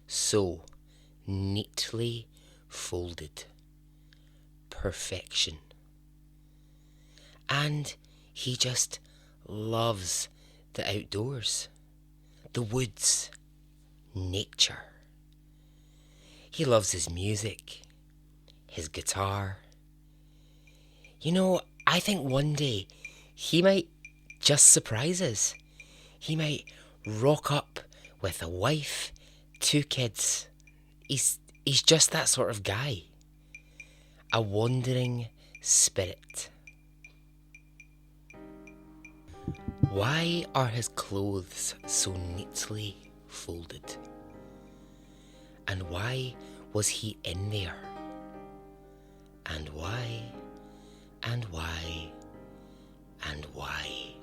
so neatly folded. Perfection. And he just loves the outdoors, the woods, nature. He loves his music, his guitar. I think one day he might just surprise us. He might rock up with a wife, 2 kids. He's just that sort of guy. A wandering spirit. Why are his clothes so neatly folded? And why was he in there? And why, and why, and why?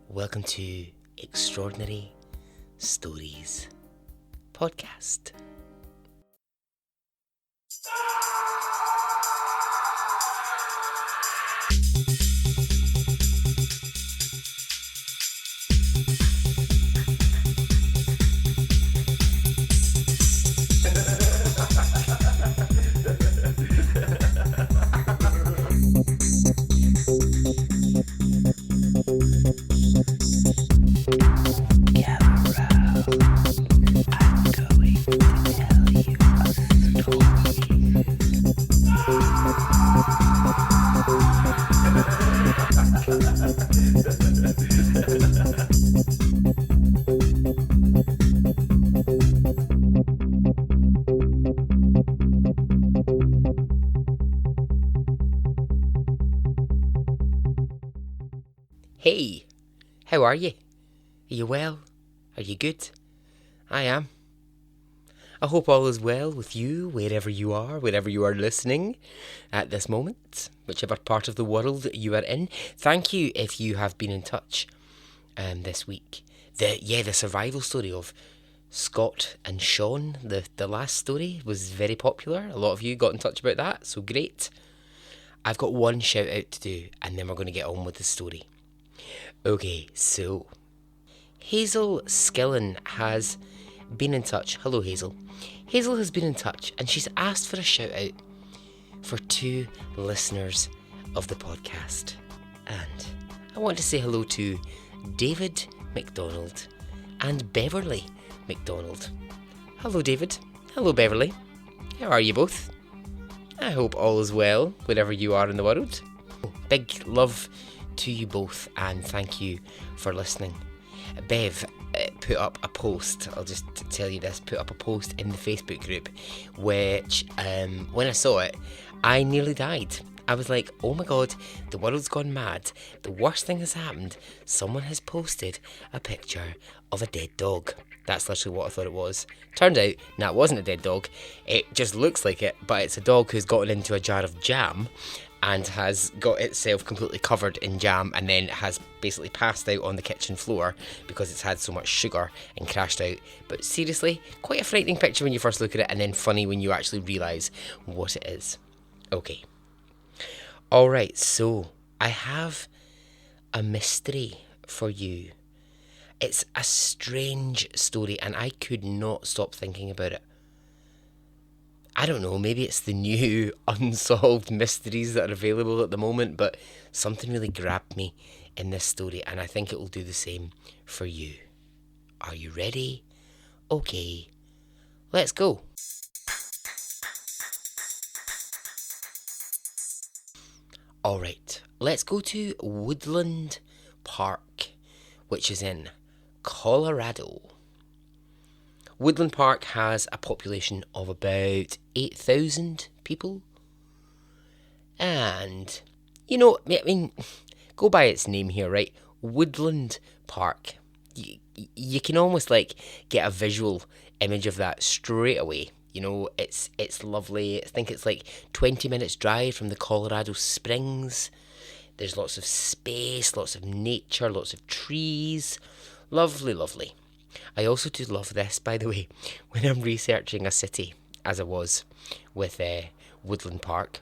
Welcome to Extraordinary Stories Podcast. Hey, how are you? Are you well? Are you good? I am. I hope all is well with you, wherever you are listening at this moment, whichever part of the world you are in. Thank you if you have been in touch this week. The survival story of Scott and Sean, the last story, was very popular. A lot of you got in touch about that, so great. I've got one shout out to do, and then we're going to get on with the story. Okay, so Hazel Skillen has been in touch. Hello, Hazel. Hazel has been in touch and she's asked for a shout out for 2 listeners of the podcast. And I want to say hello to David McDonald and Beverly McDonald. Hello, David. Hello, Beverly. How are you both? I hope all is well wherever you are in the world. Big love to you both and thank you for listening. Bev put up a post, I'll just tell you this, put up a post in the Facebook group which when I saw it I nearly died. I was like, oh my god, the world's gone mad, the worst thing has happened, someone has posted a picture of a dead dog. That's literally what I thought it was. Turned out, no, it wasn't a dead dog, it just looks like it, but it's a dog who's gotten into a jar of jam and has got itself completely covered in jam and then has basically passed out on the kitchen floor because it's had so much sugar and crashed out. But seriously, quite a frightening picture when you first look at it and then funny when you actually realise what it is. Okay. Alright, so I have a mystery for you. It's a strange story and I could not stop thinking about it. I don't know, maybe it's the new unsolved mysteries that are available at the moment, but something really grabbed me in this story and I think it will do the same for you. Are you ready? Okay, let's go. Alright, let's go to Woodland Park, which is in Colorado. Woodland Park has a population of about 8,000 people. And, go by its name here, right? Woodland Park. You can almost get a visual image of that straight away. It's lovely. I think it's 20 minutes drive from the Colorado Springs. There's lots of space, lots of nature, lots of trees. Lovely, lovely. I also do love this, by the way, when I'm researching a city, as I was with Woodland Park,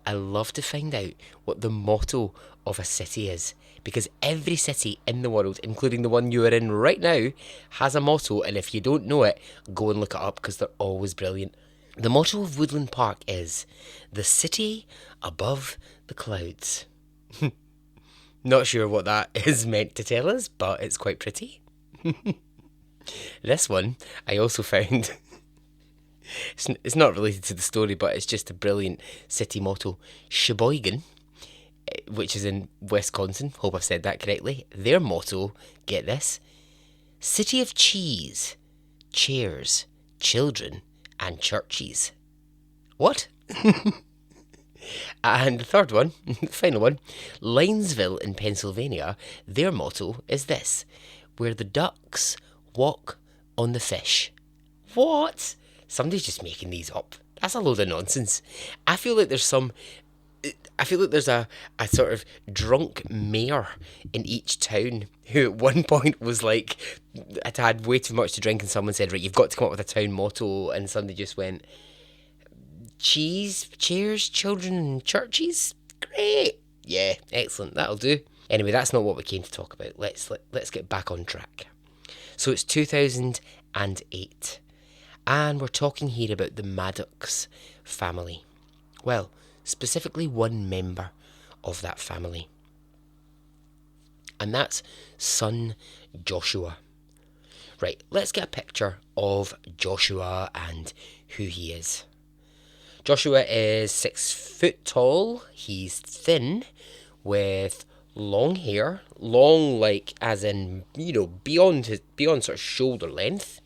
I love to find out what the motto of a city is, because every city in the world, including the one you are in right now, has a motto, and if you don't know it, go and look it up because they're always brilliant. The motto of Woodland Park is "The city above the clouds." Not sure what that is meant to tell us, but it's quite pretty. This one I also found. It's not related to the story, but it's just a brilliant city motto. Sheboygan, which is in Wisconsin, hope I've said that correctly. Their motto, get this: "City of cheese, chairs, children, and churches." What? And the third one, the final one, Linesville in Pennsylvania, their motto is this: "Where the ducks walk on the fish." What? Somebody's just making these up. That's a load of nonsense. I feel like there's a sort of drunk mayor in each town who at one point was like, I'd had way too much to drink, and someone said, right, you've got to come up with a town motto, and somebody just went, cheese, chairs, children, and churches? Great. Yeah, excellent. That'll do. Anyway, that's not what we came to talk about. Let's get back on track. So it's 2008. And we're talking here about the Maddox family. Well, specifically one member of that family. And that's son Joshua. Right, let's get a picture of Joshua and who he is. Joshua is 6 foot tall. He's thin with long hair. Long, like, as in, beyond sort of shoulder length.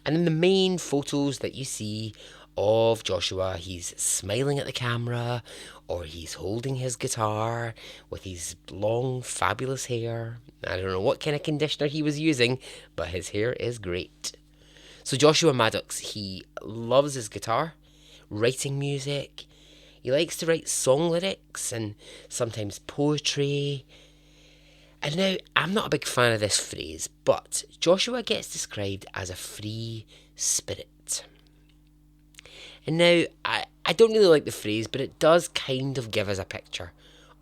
And in the main photos that you see of Joshua, he's smiling at the camera, or he's holding his guitar with his long, fabulous hair. I don't know what kind of conditioner he was using, but his hair is great. So Joshua Maddox, he loves his guitar, writing music. He likes to write song lyrics and sometimes poetry. And now, I'm not a big fan of this phrase, but Joshua gets described as a free spirit. And now, I don't really like the phrase, but it does kind of give us a picture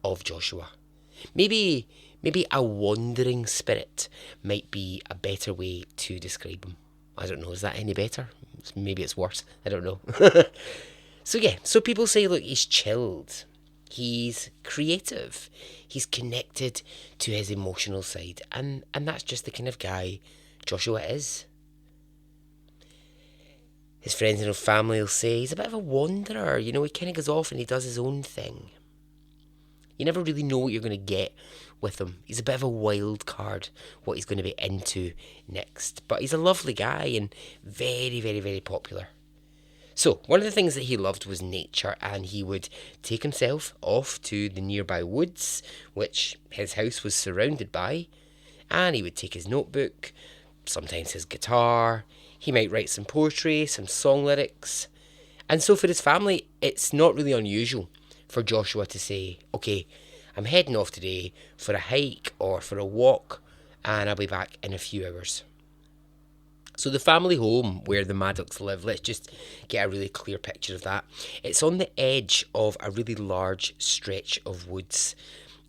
of Joshua. Maybe a wandering spirit might be a better way to describe him. I don't know, is that any better? Maybe it's worse, I don't know. So people say, look, he's chilled. He's creative. He's connected to his emotional side. And that's just the kind of guy Joshua is. His friends and family will say he's a bit of a wanderer. He kind of goes off and he does his own thing. You never really know what you're going to get with him. He's a bit of a wild card, what he's going to be into next. But he's a lovely guy and very, very, very popular. So, one of the things that he loved was nature, and he would take himself off to the nearby woods, which his house was surrounded by, and he would take his notebook, sometimes his guitar, he might write some poetry, some song lyrics. And so for his family, it's not really unusual for Joshua to say, okay, I'm heading off today for a hike or for a walk, and I'll be back in a few hours. So the family home where the Maddox live, let's just get a really clear picture of that. It's on the edge of a really large stretch of woods.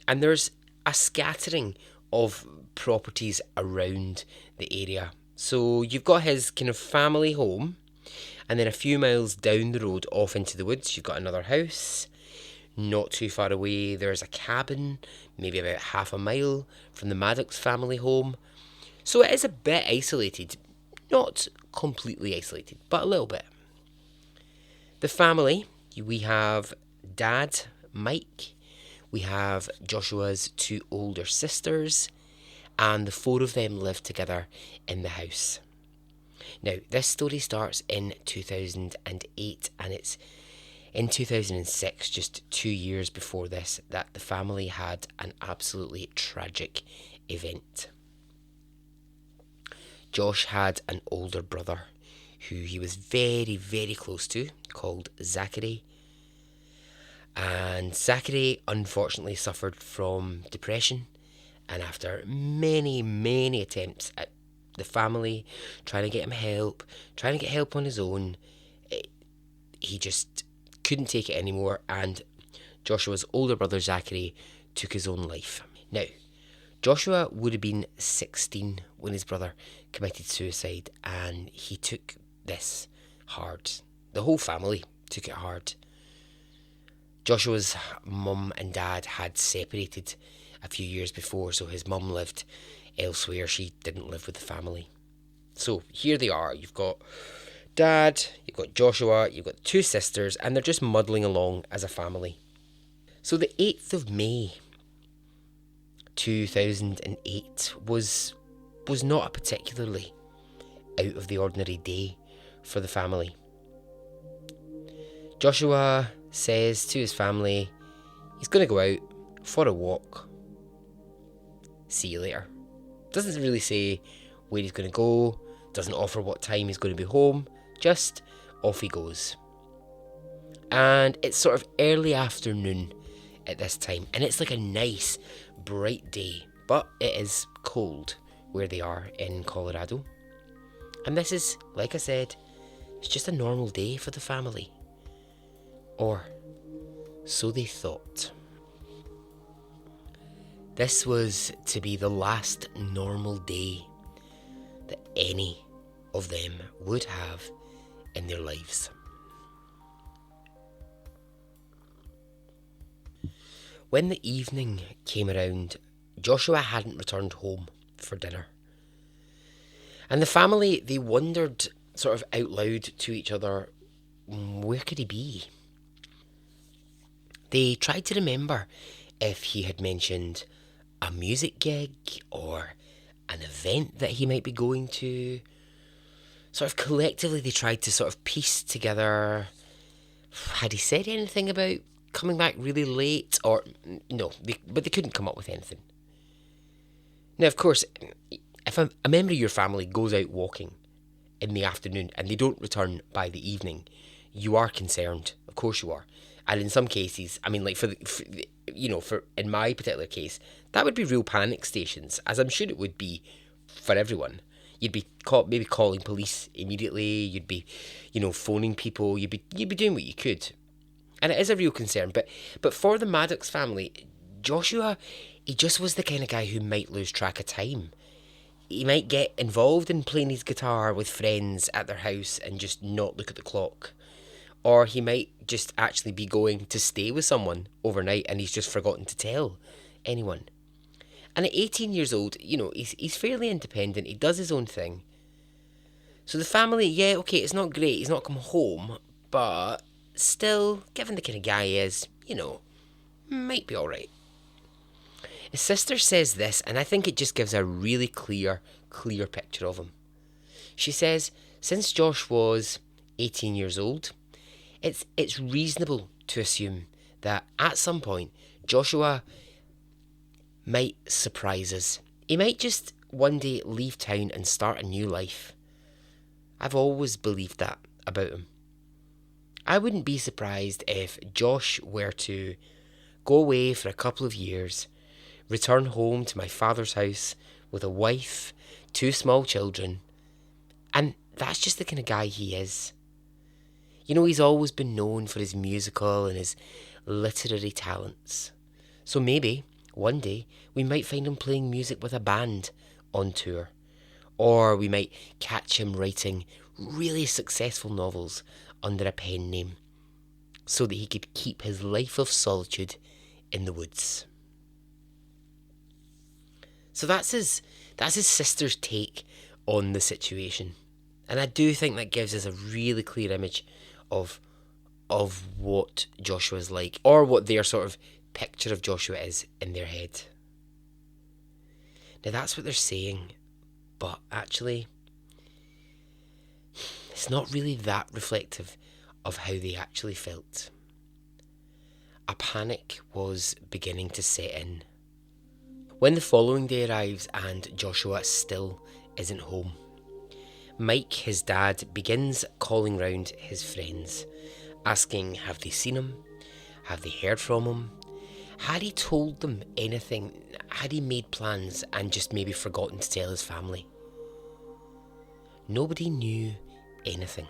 And there's a scattering of properties around the area. So you've got his kind of family home, and then a few miles down the road off into the woods, you've got another house. Not too far away, there's a cabin, maybe about half a mile from the Maddox family home. So it is a bit isolated. Not completely isolated, but a little bit. The family, we have Dad, Mike, we have Joshua's 2 older sisters, and the 4 of them live together in the house. Now, this story starts in 2008, and it's in 2006, just 2 years before this, that the family had an absolutely tragic event. Josh had an older brother who he was very, very close to, called Zachary. And Zachary unfortunately suffered from depression, and after many, many attempts at the family trying to get him help, trying to get help on his own, he just couldn't take it anymore, and Joshua's older brother Zachary took his own life. Now, Joshua would have been 16 when his brother committed suicide, and he took this hard. The whole family took it hard. Joshua's mum and dad had separated a few years before, so his mum lived elsewhere. She didn't live with the family. So here they are. You've got Dad, you've got Joshua, you've got two sisters, and they're just muddling along as a family. So the 8th of May 2008 was not a particularly out of the ordinary day for the family. Joshua says to his family he's going to go out for a walk. See you later. Doesn't really say where he's going to go, doesn't offer what time he's going to be home, just off he goes. And it's sort of early afternoon at this time, and it's like a nice bright day, but it is cold where they are in Colorado. And this is, like I said, it's just a normal day for the family. Or so they thought. This was to be the last normal day that any of them would have in their lives. When the evening came around, Joshua hadn't returned home for dinner. And the family, they wondered sort of out loud to each other, where could he be? They tried to remember if he had mentioned a music gig or an event that he might be going to. Sort of collectively they tried to sort of piece together, had he said anything about coming back really late, or no, but they couldn't come up with anything. Now, of course, if a member of your family goes out walking in the afternoon and they don't return by the evening, you are concerned. Of course you are. And in some cases, I mean, like for in my particular case, that would be real panic stations, as I'm sure it would be for everyone. You'd be maybe calling police immediately. You'd be, phoning people. You'd be doing what you could, and it is a real concern. But for the Maddox family, Joshua, he just was the kind of guy who might lose track of time. He might get involved in playing his guitar with friends at their house and just not look at the clock. Or he might just actually be going to stay with someone overnight and he's just forgotten to tell anyone. And at 18 years old, he's fairly independent. He does his own thing. So the family, yeah, okay, it's not great. He's not come home. But still, given the kind of guy he is, might be alright. His sister says this, and I think it just gives a really clear picture of him. She says, since Josh was 18 years old, it's reasonable to assume that at some point Joshua might surprise us. He might just one day leave town and start a new life. I've always believed that about him. I wouldn't be surprised if Josh were to go away for a couple of years, return home to my father's house with a wife, 2 small children, and that's just the kind of guy he is. He's always been known for his musical and his literary talents. So maybe one day we might find him playing music with a band on tour. Or we might catch him writing really successful novels under a pen name so that he could keep his life of solitude in the woods. So that's his sister's take on the situation. And I do think that gives us a really clear image of what Joshua's like, or what their sort of picture of Joshua is in their head. Now that's what they're saying, but actually it's not really that reflective of how they actually felt. A panic was beginning to set in. When the following day arrives and Joshua still isn't home, Mike, his dad, begins calling round his friends, asking have they seen him, have they heard from him, had he told them anything, had he made plans and just maybe forgotten to tell his family. Nobody knew anything.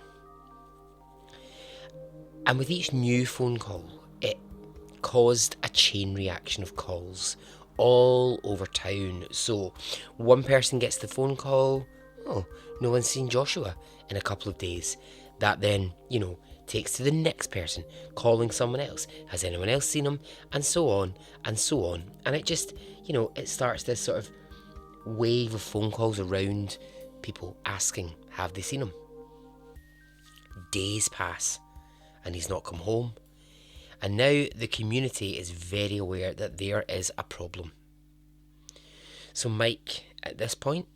And with each new phone call, it caused a chain reaction of calls all over town. So one person gets the phone call, oh, no one's seen Joshua in a couple of days. That then, takes to the next person calling someone else. Has anyone else seen him? And so on and so on. And it just, it starts this sort of wave of phone calls around people asking, have they seen him? Days pass and he's not come home. And now the community is very aware that there is a problem. So Mike, at this point,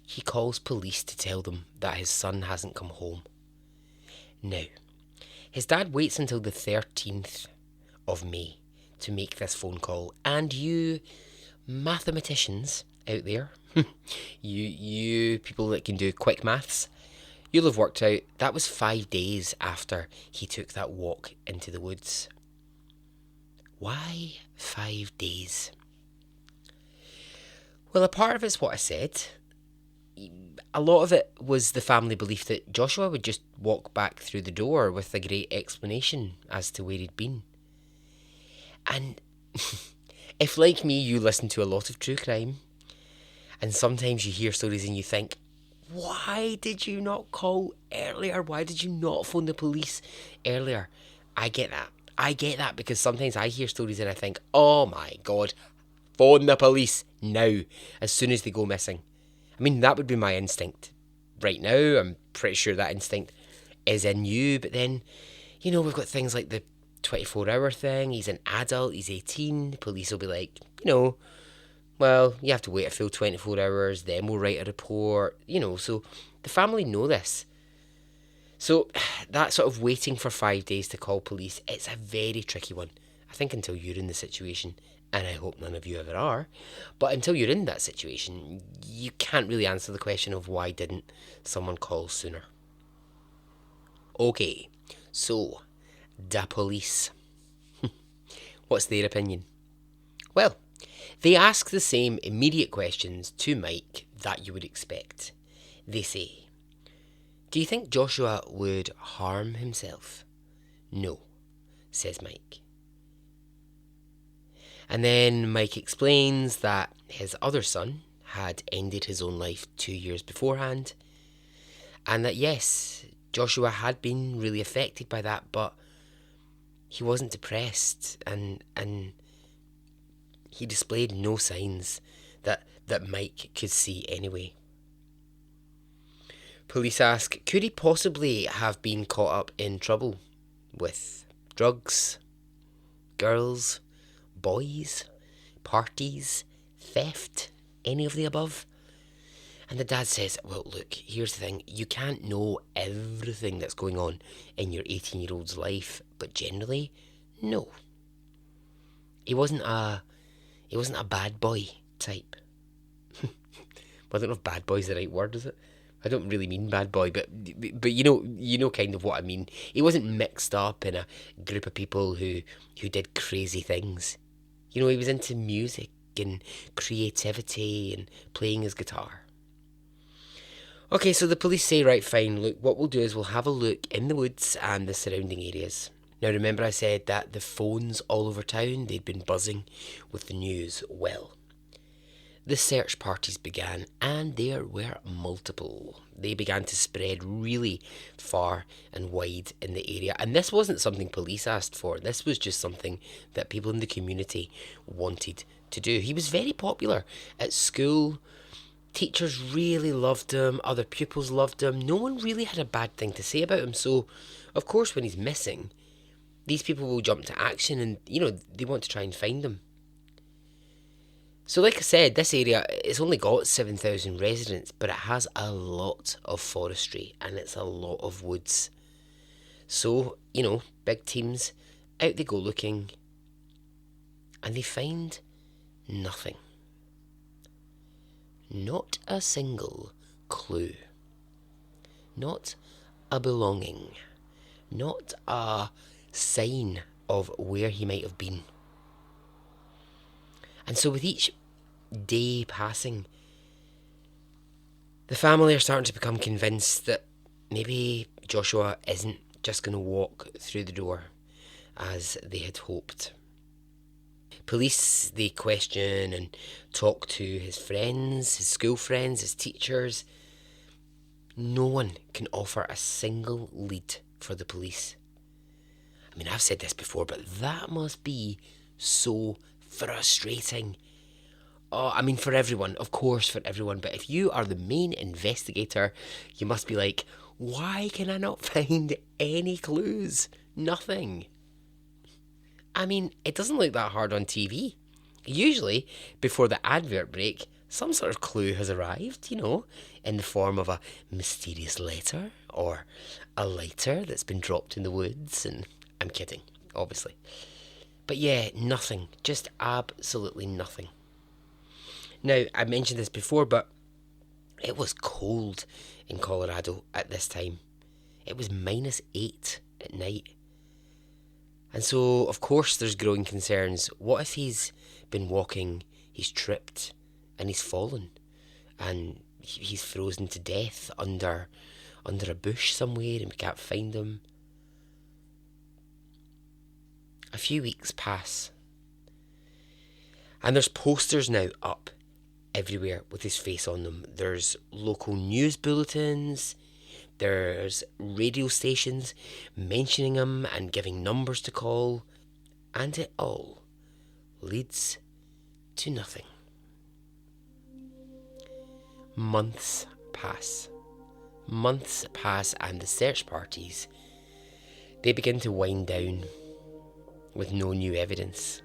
he calls police to tell them that his son hasn't come home. Now, his dad waits until the 13th of May to make this phone call. And you mathematicians out there, you people that can do quick maths, you'll have worked out that was 5 days after he took that walk into the woods. Why 5 days? Well, a part of it's what I said. A lot of it was the family belief that Joshua would just walk back through the door with a great explanation as to where he'd been. And if, like me, you listen to a lot of true crime, and sometimes you hear stories and you think, why did you not call earlier? Why did you not phone the police earlier? I get that. I get that because sometimes I hear stories and I think, oh my God, phone the police now, as soon as they go missing. I mean, that would be my instinct. Right now, I'm pretty sure that instinct is in you, but then, we've got things like the 24-hour thing. He's an adult, he's 18, the police will be like, well, you have to wait a full 24 hours, then we'll write a report, so the family know this. So that sort of waiting for 5 days to call police, it's a very tricky one. I think until you're in the situation, and I hope none of you ever are, but until you're in that situation, you can't really answer the question of why didn't someone call sooner. Okay, so, the police. What's their opinion? Well, they ask the same immediate questions to Mike that you would expect. They say, do you think Joshua would harm himself? No, says Mike. And then Mike explains that his other son had ended his own life 2 years beforehand, and that yes, Joshua had been really affected by that, but he wasn't depressed, and he displayed no signs that Mike could see anyway. Police ask, could he possibly have been caught up in trouble with drugs, girls, boys, parties, theft, any of the above? And the dad says, well, look, here's the thing. You can't know everything that's going on in your 18-year-old's life, but generally, no. He wasn't a bad boy type. I don't know if bad boy's the right word, is it? I don't really mean bad boy, but you know kind of what I mean. He wasn't mixed up in a group of people who did crazy things. He was into music and creativity and playing his guitar. Okay, so the police say, right, fine, look, what we'll do is we'll have a look in the woods and the surrounding areas. Now, remember I said that the phones all over town, they'd been buzzing with the news. Well, the search parties began, and there were multiple. They began to spread really far and wide in the area. And this wasn't something police asked for. This was just something that people in the community wanted to do. He was very popular at school. Teachers really loved him. Other pupils loved him. No one really had a bad thing to say about him. So, of course, when he's missing, these people will jump to action and, they want to try and find him. So like I said, this area, it's only got 7,000 residents, but it has a lot of forestry and it's a lot of woods. So, big teams, out they go looking, and they find nothing. Not a single clue. Not a belonging. Not a sign of where he might have been. And so with each day passing, the family are starting to become convinced that maybe Joshua isn't just going to walk through the door as they had hoped. Police, they question and talk to his friends, his school friends, his teachers. No one can offer a single lead for the police. I mean, I've said this before, but that must be so frustrating. Oh, I mean, for everyone, of course, for everyone. But if you are the main investigator, you must be like, why can I not find any clues? Nothing. I mean, it doesn't look that hard on TV. Usually, before the advert break, some sort of clue has arrived, in the form of a mysterious letter or a lighter that's been dropped in the woods. And I'm kidding, obviously. But yeah, nothing. Just absolutely nothing. Now, I mentioned this before, but it was cold in Colorado at this time. It was -8 at night. And so, of course, there's growing concerns. What if he's been walking, he's tripped, and he's fallen, and he's frozen to death under a bush somewhere and we can't find him? A few weeks pass, and there's posters now up everywhere with his face on them. There's local news bulletins, there's radio stations mentioning him and giving numbers to call, and it all leads to nothing. Months pass, and the search parties, they begin to wind down with no new evidence.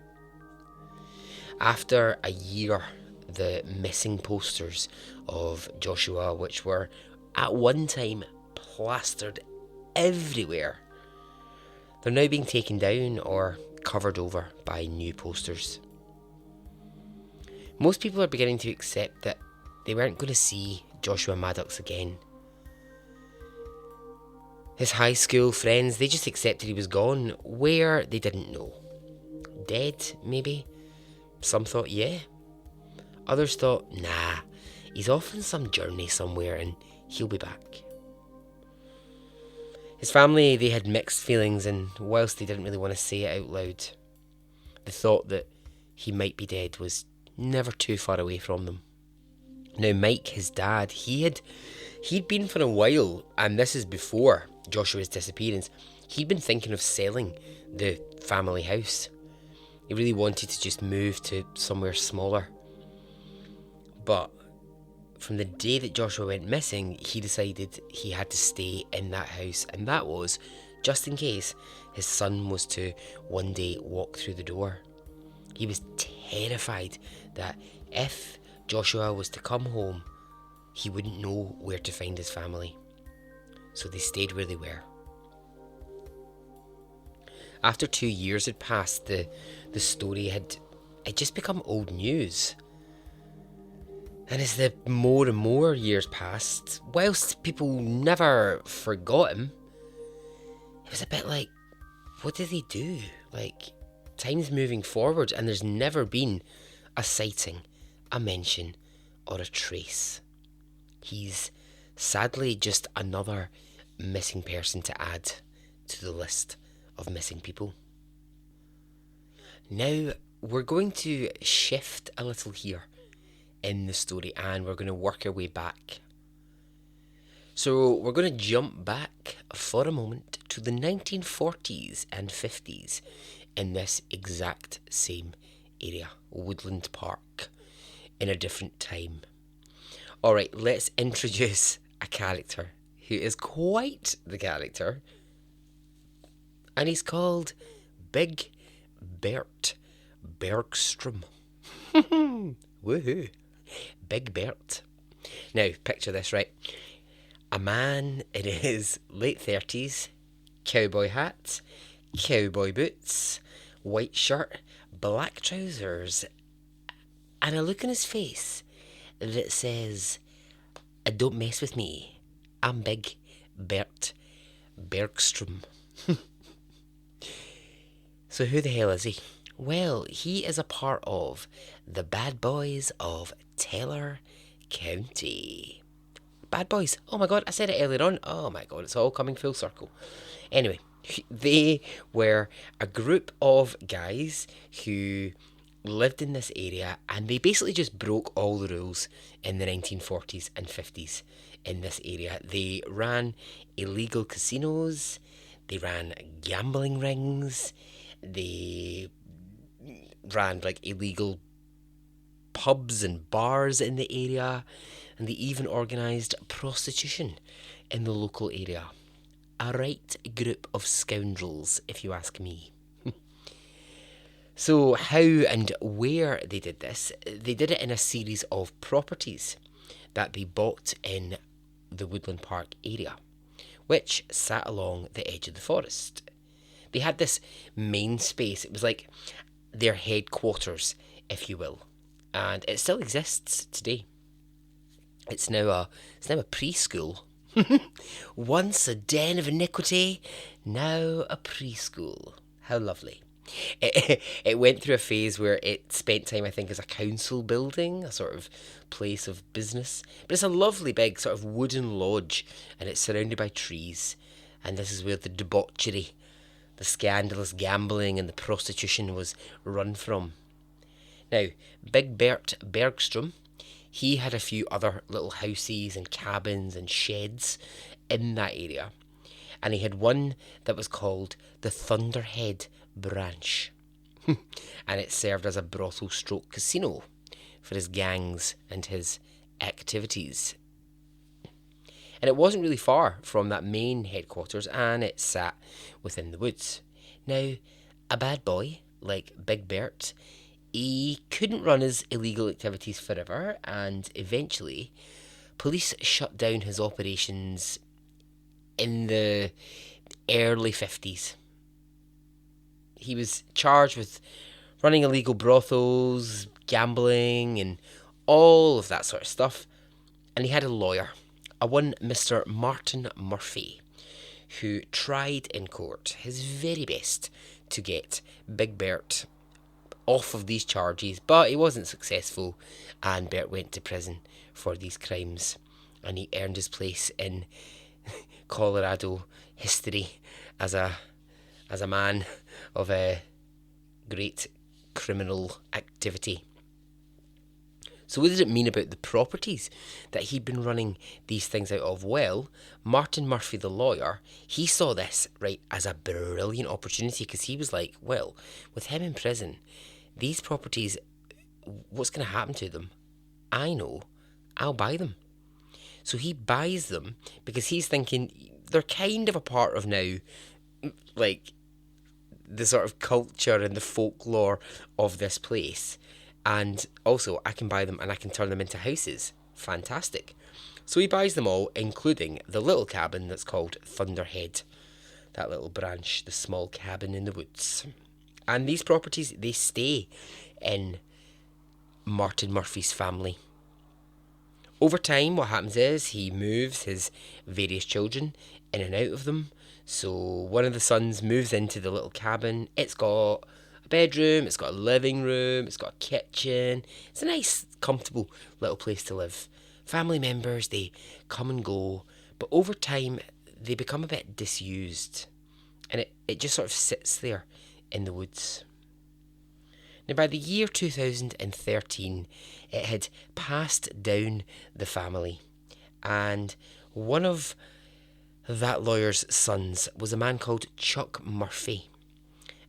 After a year, the missing posters of Joshua, which were at one time plastered everywhere, they're now being taken down or covered over by new posters. Most people are beginning to accept that they weren't going to see Joshua Maddox again. His high school friends, they just accepted he was gone. Where, they didn't know. Dead, maybe? Some thought, yeah. Others thought, nah, he's off on some journey somewhere and he'll be back. His family, they had mixed feelings, and whilst they didn't really want to say it out loud, the thought that he might be dead was never too far away from them. Now, Mike, his dad, he'd been for a while, and this is before Joshua's disappearance, he'd been thinking of selling the family house. He really wanted to just move to somewhere smaller. But from the day that Joshua went missing, he decided he had to stay in that house, and that was just in case his son was to one day walk through the door. He was terrified that if Joshua was to come home, he wouldn't know where to find his family. So they stayed where they were. After 2 years had passed, the story had just become old news. And as the more and more years passed, whilst people never forgot him, it was a bit like, what did they do? Like, time's moving forward and there's never been a sighting, a mention, or a trace. He's sadly just another missing person to add to the list of missing people. Now, we're going to shift a little here in the story and we're going to work our way back. So we're going to jump back for a moment to the 1940s and 50s in this exact same area, Woodland Park, in a different time. Alright, let's introduce a character who is quite the character, and he's called Big Bert Bergstrom. Woohoo! Big Bert. Now, picture this, right? A man in his late 30s, cowboy hat, cowboy boots, white shirt, black trousers, and a look on his face that says, "Don't mess with me, I'm Big Bert Bergstrom." So who the hell is he? Well, he is a part of the Bad Boys of Teller County. Bad Boys. Oh my god, I said it earlier on. Oh my god, it's all coming full circle. Anyway, they were a group of guys who lived in this area, and they basically just broke all the rules in the 1940s and 50s in this area. They ran illegal casinos, they ran gambling rings, they ran like illegal pubs and bars in the area, and they even organised prostitution in the local area. A right group of scoundrels, if you ask me. So how and where they did this, they did it in a series of properties that they bought in the Woodland Park area, which sat along the edge of the forest. They had this main space. It was like their headquarters, if you will, and it still exists today. It's now a preschool. Once a den of iniquity, now a preschool. How lovely. It went through a phase where it spent time, I think, as a council building, a sort of place of business. But it's a lovely big sort of wooden lodge, and it's surrounded by trees. And this is where the debauchery, the scandalous gambling and the prostitution was run from. Now, Big Bert Bergstrom, he had a few other little houses and cabins and sheds in that area. And he had one that was called the Thunderhead Branch. And it served as a brothel stroke casino for his gangs and his activities. And it wasn't really far from that main headquarters, and it sat within the woods. Now, a bad boy like Big Bert, he couldn't run his illegal activities forever, and eventually police shut down his operations in the early 50s. He was charged with running illegal brothels, gambling, and all of that sort of stuff. And he had a lawyer, one Mr. Martin Murphy, who tried in court his very best to get Big Bert off of these charges, but he wasn't successful, and Bert went to prison for these crimes, and he earned his place in Colorado history as a man of a great criminal activity. So what did it mean about the properties that he'd been running these things out of? Well, Martin Murphy, the lawyer, he saw this, right, as a brilliant opportunity, because he was like, well, with him in prison, these properties, what's going to happen to them? I know, I'll buy them. So he buys them because he's thinking they're kind of a part of now, like, the sort of culture and the folklore of this place. And also, I can buy them and I can turn them into houses. Fantastic. So he buys them all, including the little cabin that's called Thunderhead. That little branch, the small cabin in the woods. And these properties, they stay in Martin Murphy's family. Over time, what happens is he moves his various children in and out of them. So one of the sons moves into the little cabin. It's got a bedroom, it's got a living room, it's got a kitchen. It's a nice, comfortable little place to live. Family members, they come and go. But over time, they become a bit disused. And it just sort of sits there in the woods. Now, by the year 2013, it had passed down the family. And one of that lawyer's sons was a man called Chuck Murphy.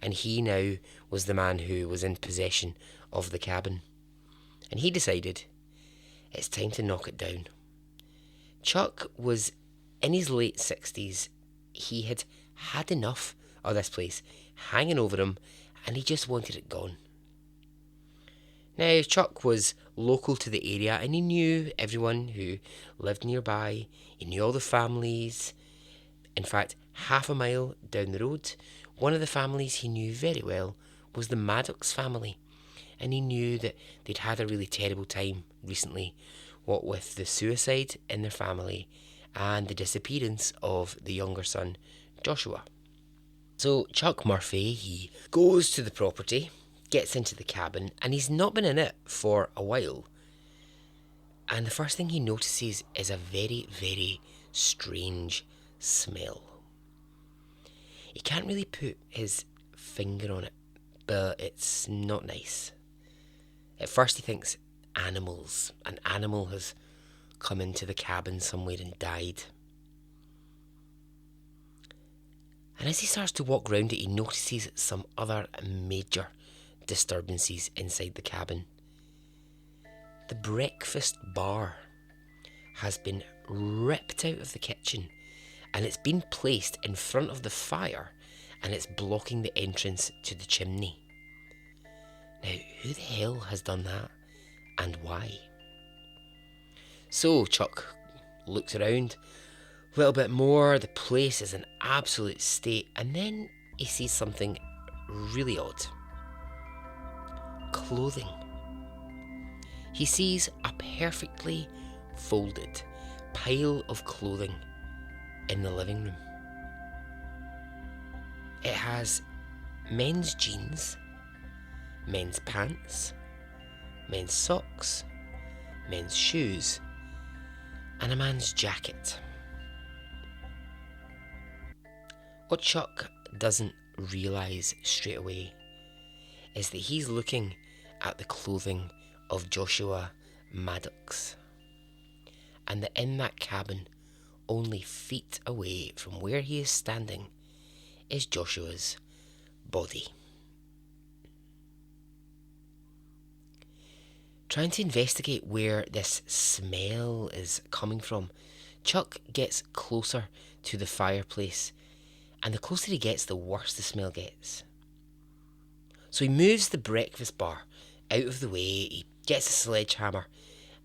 And he now was the man who was in possession of the cabin. And he decided, it's time to knock it down. Chuck was in his late 60s. He had had enough of this place hanging over him, and he just wanted it gone. Now, Chuck was local to the area, and he knew everyone who lived nearby. He knew all the families. In fact, half a mile down the road, one of the families he knew very well was the Maddox family. And he knew that they'd had a really terrible time recently, what with the suicide in their family and the disappearance of the younger son, Joshua. So Chuck Murphy, he goes to the property, gets into the cabin, and he's not been in it for a while. And the first thing he notices is a very, very strange smell. He can't really put his finger on it, but it's not nice. At first he thinks animals. An animal has come into the cabin somewhere and died. And as he starts to walk round it, he notices some other major disturbances inside the cabin. The breakfast bar has been ripped out of the kitchen and it's been placed in front of the fire and it's blocking the entrance to the chimney. Now, who the hell has done that and why? So Chuck looks around a little bit more. The place is in absolute state, and then he sees something really odd. Clothing. He sees a perfectly folded pile of clothing in the living room. It has men's jeans, men's pants, men's socks, men's shoes, and a man's jacket. What Chuck doesn't realise straight away is that he's looking at the clothing of Joshua Maddox, and that in that cabin, only feet away from where he is standing, is Joshua's body. Trying to investigate where this smell is coming from, Chuck gets closer to the fireplace, and the closer he gets, the worse the smell gets. So he moves the breakfast bar out of the way, he gets a sledgehammer,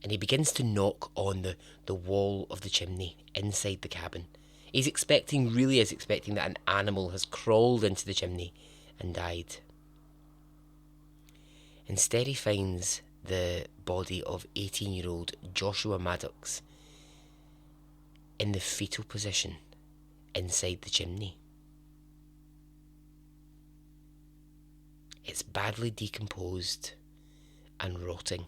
and he begins to knock on the wall of the chimney inside the cabin. He's expecting that an animal has crawled into the chimney and died. Instead, he finds the body of 18-year-old Joshua Maddox in the fetal position inside the chimney. It's badly decomposed and rotting.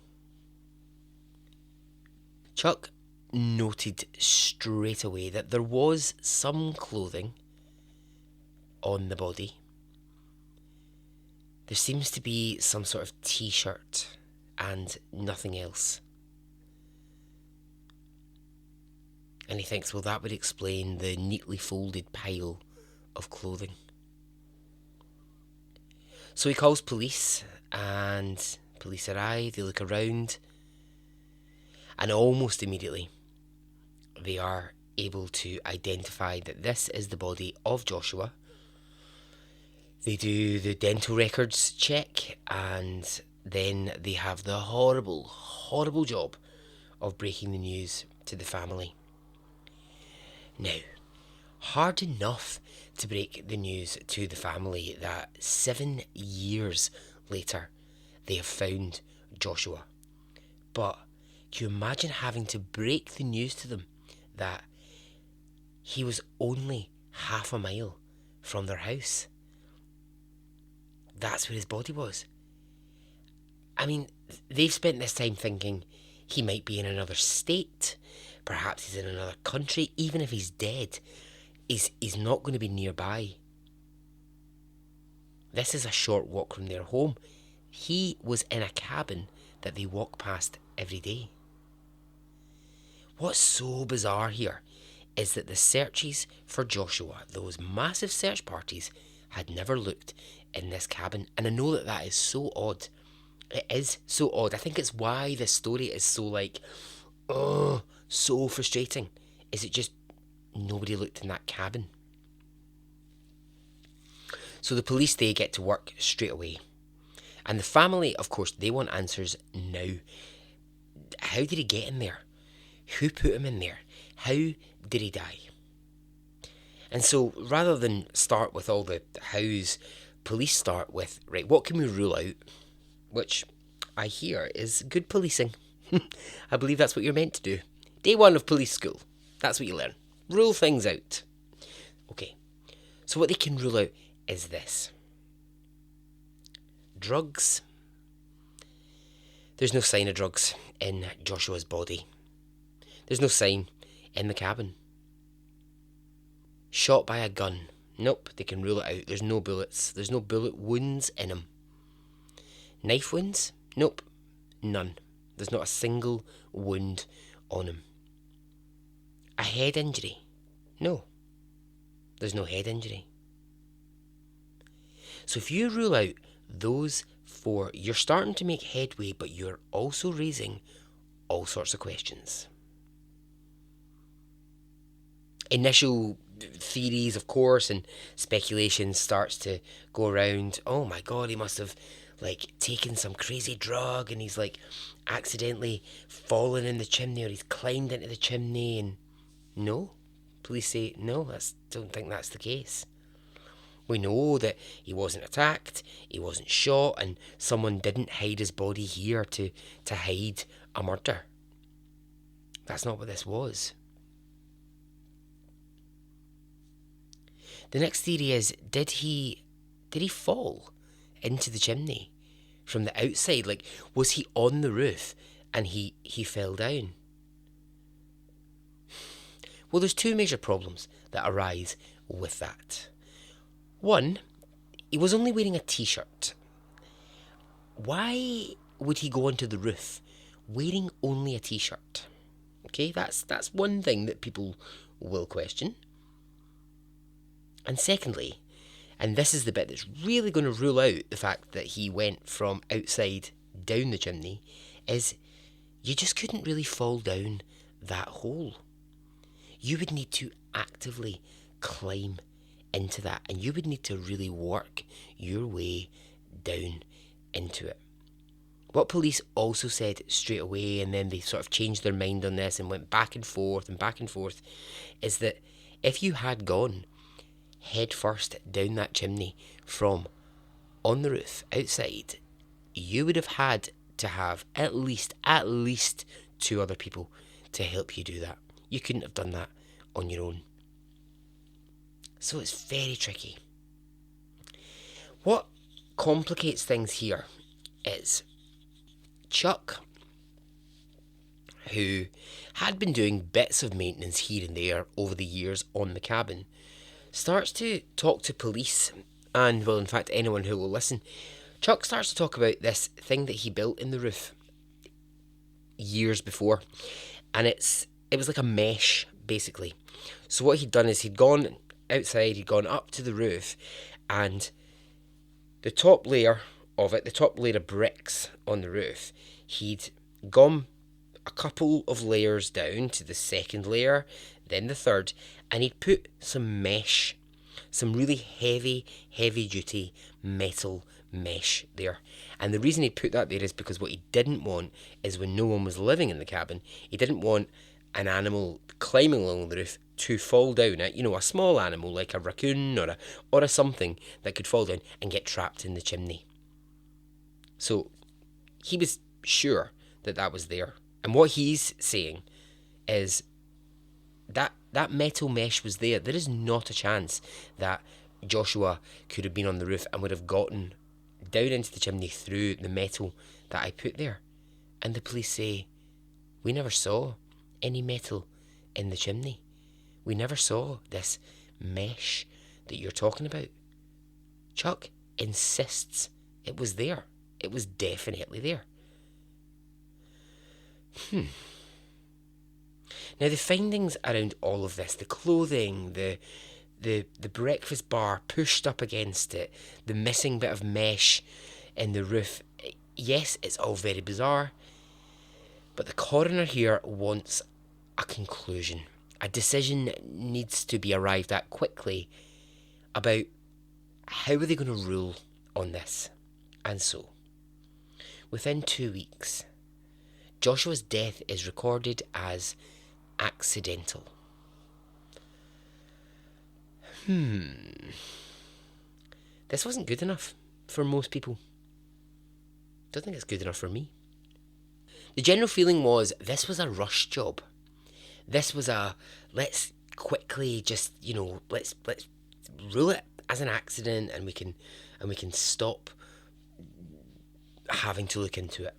Chuck noted straight away that there was some clothing on the body. There seems to be some sort of t-shirt and nothing else. And he thinks, well, that would explain the neatly folded pile of clothing. So he calls police, and police arrive, they look around, and almost immediately they are able to identify that this is the body of Joshua. They do the dental records check, and then they have the horrible, horrible job of breaking the news to the family. Now, hard enough to break the news to the family that 7 years later they have found Joshua. But can you imagine having to break the news to them that he was only half a mile from their house? That's where his body was. I mean, they've spent this time thinking he might be in another state, perhaps he's in another country. Even if he's dead, he's not going to be nearby. This is a short walk from their home. He was in a cabin that they walk past every day. What's so bizarre here is that the searches for Joshua, those massive search parties, had never looked in this cabin. And I know that is so odd. It is so odd. I think it's why this story is so so frustrating. Is it just nobody looked in that cabin? So the police, they get to work straight away. And the family, of course, they want answers now. How did he get in there? Who put him in there? How did he die? And so rather than start with all the hows, police start with, right, what can we rule out? Which I hear is good policing. I believe that's what you're meant to do. Day one of police school. That's what you learn. Rule things out. Okay, so what they can rule out is this. Drugs. There's no sign of drugs in Joshua's body. There's no sign in the cabin. Shot by a gun. Nope, they can rule it out. There's no bullets. There's no bullet wounds in him. Knife wounds? Nope. None. There's not a single wound on him. A head injury? No. There's no head injury. So if you rule out those four, you're starting to make headway, but you're also raising all sorts of questions. Initial theories, of course, and speculation starts to go around. Oh my god, he must have taken some crazy drug and he's accidentally fallen in the chimney, or he's climbed into the chimney. And no, police say no, I don't think that's the case. We know that he wasn't attacked, he wasn't shot, and someone didn't hide his body here to hide a murder. That's not what this was. The next theory is, did he fall into the chimney from the outside? Was he on the roof and he fell down? Well, there's two major problems that arise with that. One, he was only wearing a t-shirt. Why would he go onto the roof wearing only a t-shirt? Okay, that's one thing that people will question. And secondly, and this is the bit that's really going to rule out the fact that he went from outside down the chimney, is you just couldn't really fall down that hole. You would need to actively climb into that, and you would need to really work your way down into it. What police also said straight away, and then they sort of changed their mind on this and went back and forth, is that if you had gone head first down that chimney from on the roof outside, you would have had to have at least two other people to help you do that. You couldn't have done that on your own. So it's very tricky. What complicates things here is Chuck, who had been doing bits of maintenance here and there over the years on the cabin, starts to talk to police and, well, in fact, anyone who will listen. Chuck starts to talk about this thing that he built in the roof years before, and it was like a mesh, basically. So what he'd done is he'd gone outside, he'd gone up to the roof, and the top layer of it, the top layer of bricks on the roof, he'd gone a couple of layers down to the second layer, then the third, and he'd put some mesh, some really heavy duty metal mesh there. And the reason he'd put that there is because what he didn't want is, when no one was living in the cabin, he didn't want an animal climbing along the roof to fall down it, a small animal like a raccoon or a something that could fall down and get trapped in the chimney. So he was sure that was there. And what he's saying is that metal mesh was there. There is not a chance that Joshua could have been on the roof and would have gotten down into the chimney through the metal that I put there. And the police say, we never saw any metal in the chimney. We never saw this mesh that you're talking about. Chuck insists it was there. It was definitely there. Now, the findings around all of this, the clothing, the breakfast bar pushed up against it, the missing bit of mesh in the roof, yes, it's all very bizarre, but the coroner here wants a conclusion. A decision needs to be arrived at quickly about how are they going to rule on this. And so, within 2 weeks, Joshua's death is recorded as accidental. This wasn't good enough for most people. Don't think it's good enough for me. The general feeling was this was a rush job. This was a let's quickly just let's rule it as an accident, and we can stop having to look into it.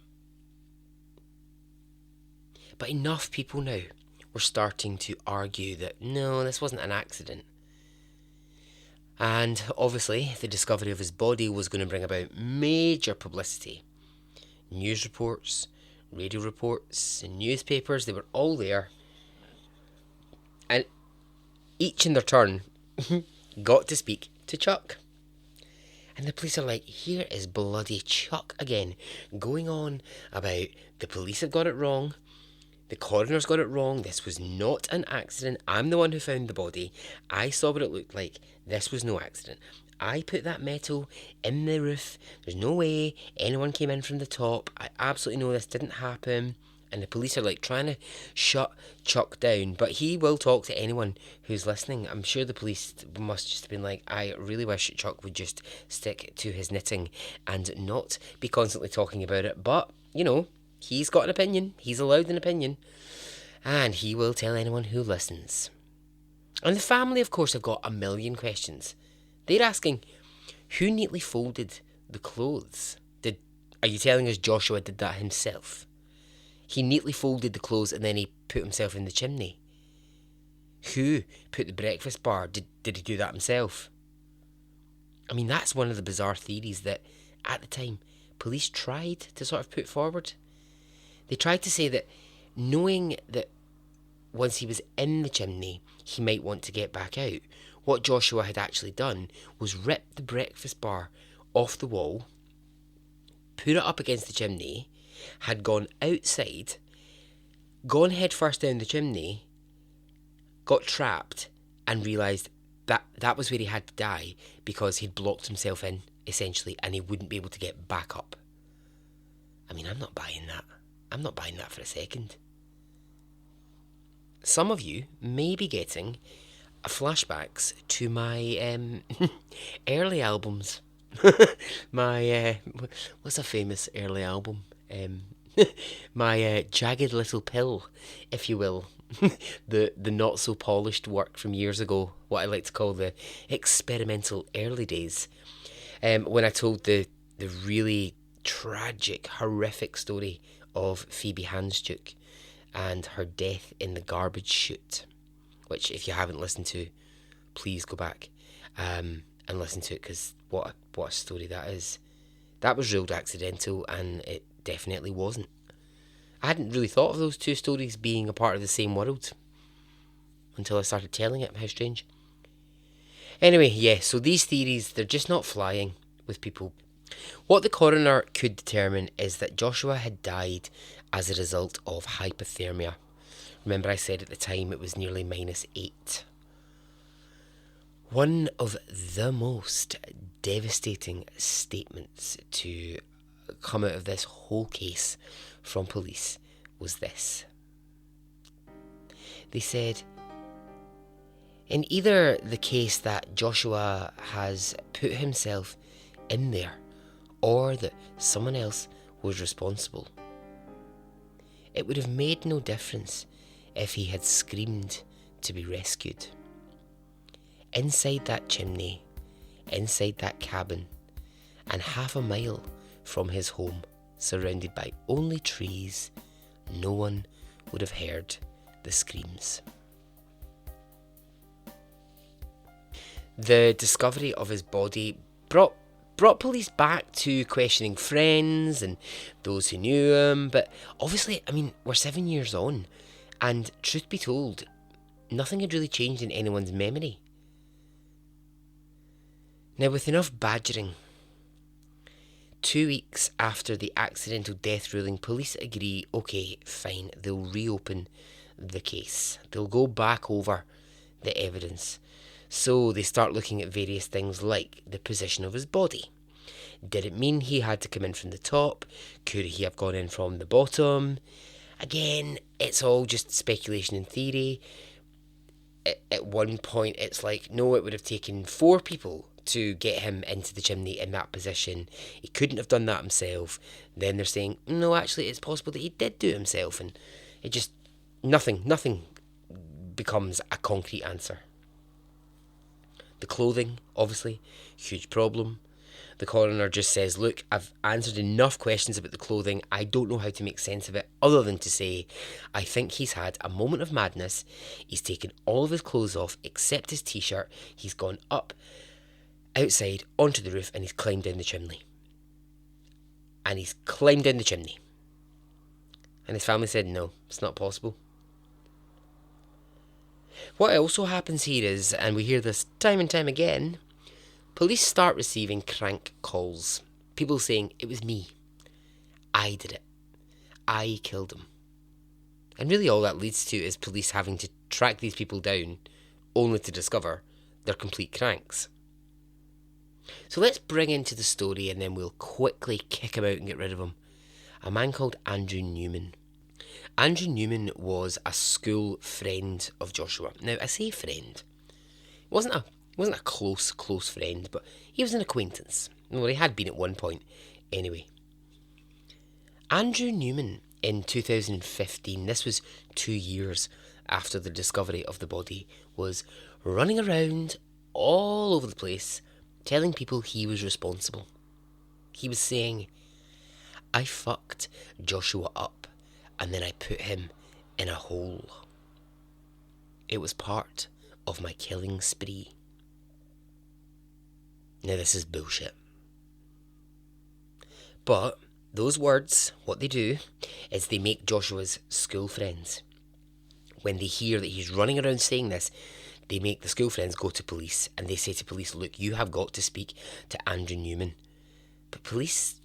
But enough people now were starting to argue that no, this wasn't an accident. And obviously, the discovery of his body was going to bring about major publicity. News reports, radio reports, newspapers, they were all there. And each in their turn got to speak to Chuck. And the police are like, here is bloody Chuck again, going on about the police have got it wrong, the coroner's got it wrong, this was not an accident, I'm the one who found the body, I saw what it looked like, this was no accident. I put that metal in the roof, there's no way anyone came in from the top, I absolutely know this didn't happen. And the police are like trying to shut Chuck down, but he will talk to anyone who's listening. I'm sure the police must just have been like, I really wish Chuck would just stick to his knitting and not be constantly talking about it. But, you know, he's got an opinion. He's allowed an opinion. And he will tell anyone who listens. And the family, of course, have got a million questions. They're asking, who neatly folded the clothes? Are you telling us Joshua did that himself? He neatly folded the clothes and then he put himself in the chimney. Who put the breakfast bar? Did he do that himself? I mean, that's one of the bizarre theories that, at the time, police tried to sort of put forward. They tried to say that, knowing that once he was in the chimney, he might want to get back out, what Joshua had actually done was rip the breakfast bar off the wall, put it up against the chimney, had gone outside, gone head first down the chimney, got trapped, and realised that that was where he had to die because he'd blocked himself in, essentially, and he wouldn't be able to get back up. I mean, I'm not buying that. I'm not buying that for a second. Some of you may be getting flashbacks to my early albums. My, what's a famous early album? My Jagged Little Pill, if you will. the not so polished work from years ago, what I like to call the experimental early days, when I told the really tragic, horrific story of Phoebe Handsjuk and her death in the garbage chute, which if you haven't listened to, please go back and listen to it, because what a story that is. That was ruled accidental, and it definitely wasn't. I hadn't really thought of those two stories being a part of the same world until I started telling it. How strange. Anyway, yeah, so these theories, they're just not flying with people. What the coroner could determine is that Joshua had died as a result of hypothermia. Remember I said at the time it was nearly -8. One of the most devastating statements to come out of this whole case from police was this. They said, in either the case that Joshua has put himself in there or that someone else was responsible, it would have made no difference if he had screamed to be rescued. Inside that chimney, inside that cabin, and half a mile from his home, surrounded by only trees, no one would have heard the screams. The discovery of his body brought police back to questioning friends and those who knew him, but obviously, I mean, we're 7 years on, and truth be told, nothing had really changed in anyone's memory. Now, with enough badgering, 2 weeks after the accidental death ruling, police agree, okay, fine, they'll reopen the case. They'll go back over the evidence. So they start looking at various things like the position of his body. Did it mean he had to come in from the top? Could he have gone in from the bottom? Again, it's all just speculation and theory. At one point, it's like, no, it would have taken 4 people to get him into the chimney in that position. He couldn't have done that himself. Then they're saying, no, actually, it's possible that he did do it himself. And it just, nothing becomes a concrete answer. The clothing, obviously, huge problem. The coroner just says, look, I've answered enough questions about the clothing. I don't know how to make sense of it other than to say, I think he's had a moment of madness. He's taken all of his clothes off except his t-shirt. He's gone up outside onto the roof and he's climbed down the chimney. And he's climbed down the chimney. And his family said, no, it's not possible. What also happens here is, and we hear this time and time again, police start receiving crank calls. People saying, it was me. I did it. I killed him. And really all that leads to is police having to track these people down only to discover they're complete cranks. So let's bring into the story and then we'll quickly kick him out and get rid of him. A man called Andrew Newman. Andrew Newman was a school friend of Joshua. Now, I say friend. He wasn't a close friend, but he was an acquaintance. Well, he had been at one point. Anyway. Andrew Newman, in 2015, this was 2 years after the discovery of the body, was running around all over the place telling people he was responsible. He was saying, I fucked Joshua up and then I put him in a hole. It was part of my killing spree. Now this is bullshit. But those words, what they do is they make Joshua's school friends. When they hear that he's running around saying this, they make the school friends go to police and they say to police, look, you have got to speak to Andrew Newman. But police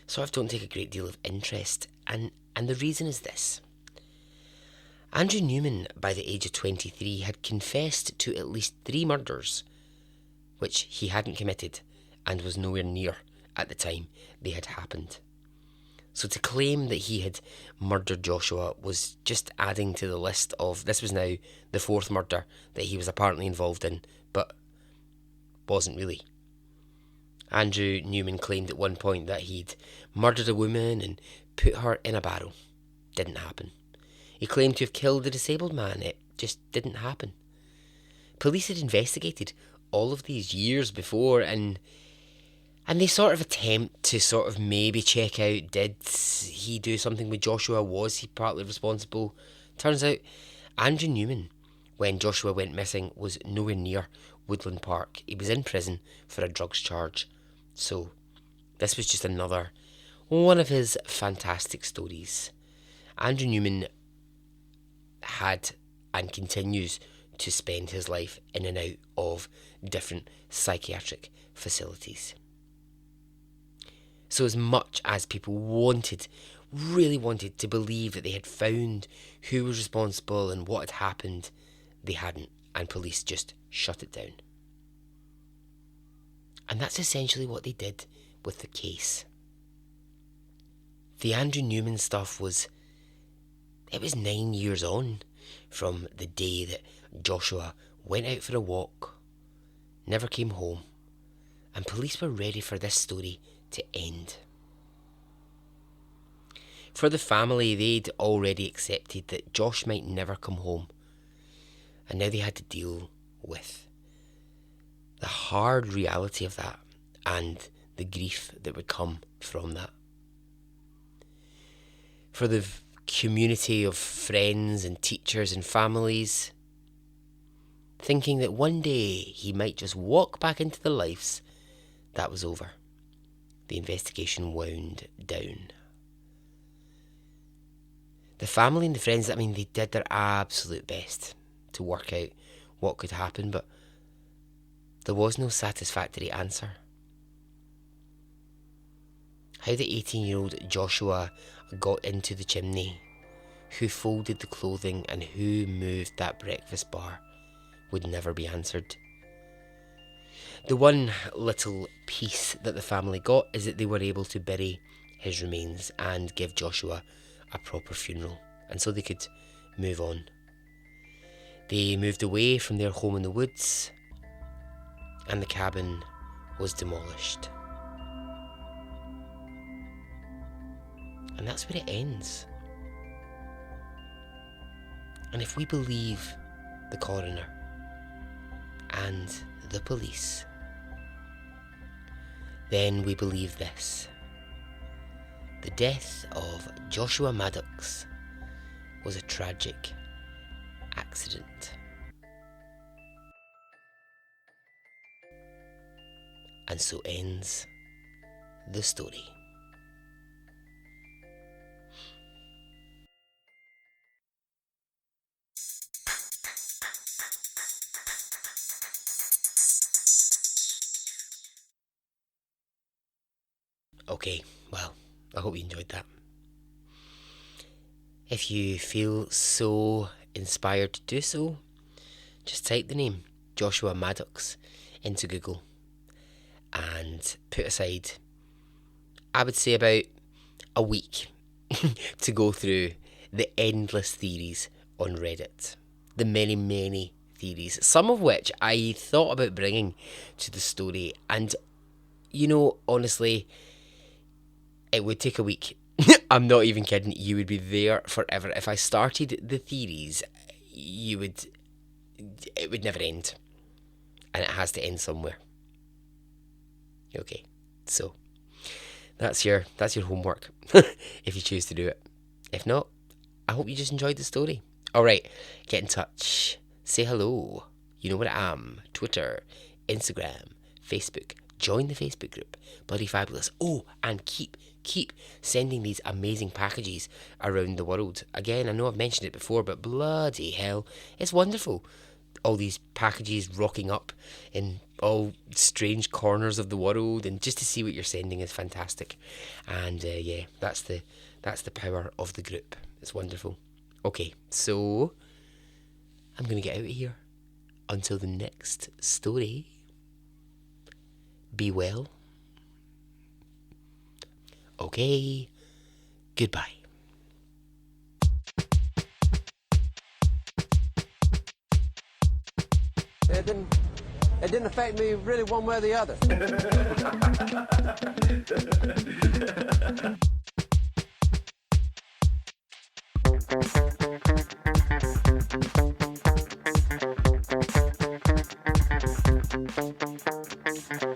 sort of don't take a great deal of interest, and the reason is this. Andrew Newman, by the age of 23, had confessed to at least 3 murders, which he hadn't committed and was nowhere near at the time they had happened. So to claim that he had murdered Joshua was just adding to the list of, this was now the 4th murder that he was apparently involved in, but wasn't really. Andrew Newman claimed at one point that he'd murdered a woman and put her in a barrel. Didn't happen. He claimed to have killed a disabled man. It just didn't happen. Police had investigated all of these years before, and they sort of attempt to sort of maybe check out, did he do something with Joshua? Was he partly responsible? Turns out Andrew Newman, when Joshua went missing, was nowhere near Woodland Park. He was in prison for a drugs charge. So this was just another one of his fantastic stories. Andrew Newman had and continues to spend his life in and out of different psychiatric facilities. So as much as people really wanted to believe that they had found who was responsible and what had happened, they hadn't, and police just shut it down. And that's essentially what they did with the case. The Andrew Newman stuff was 9 years on from the day that Joshua went out for a walk, never came home, and police were ready for this story to end. For the family, they'd already accepted that Josh might never come home, and now they had to deal with the hard reality of that and the grief that would come from that. For the community of friends and teachers and families, thinking that one day he might just walk back into their lives, that was over. The investigation wound down. The family and the friends, they did their absolute best to work out what could happen, but there was no satisfactory answer. How the 18-year-old Joshua got into the chimney, who folded the clothing and who moved that breakfast bar would never be answered. The one little piece that the family got is that they were able to bury his remains and give Joshua a proper funeral, and so they could move on. They moved away from their home in the woods, and the cabin was demolished. And that's where it ends. And if we believe the coroner and the police, then we believe this. The death of Joshua Maddox was a tragic accident. And so ends the story. Okay, well, I hope you enjoyed that. If you feel so inspired to do so, just type the name Joshua Maddox into Google and put aside, I would say, about a week to go through the endless theories on Reddit. The many, many theories, some of which I thought about bringing to the story. And, honestly, it would take a week. I'm not even kidding. You would be there forever. If I started the theories, it would never end. And it has to end somewhere. Okay, so that's your homework if you choose to do it. If not, I hope you just enjoyed the story. Alright, get in touch. Say hello. You know what I am. Twitter, Instagram, Facebook. Join the Facebook group. Bloody fabulous. Oh, and keep sending these amazing packages around the world. Again, I know I've mentioned it before, but bloody hell, it's wonderful. All these packages rocking up in all strange corners of the world, and just to see what you're sending is fantastic. And yeah, that's the power of the group. It's wonderful. Okay, so I'm gonna get out of here. Until the next story, be well. Okay, goodbye. It didn't affect me really one way or the other.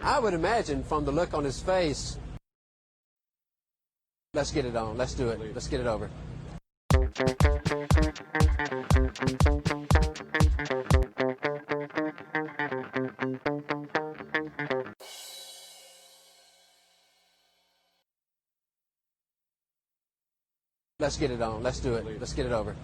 I would imagine from the look on his face, let's get it on, let's do it, let's get it over. Let's get it on, let's do it, let's get it over.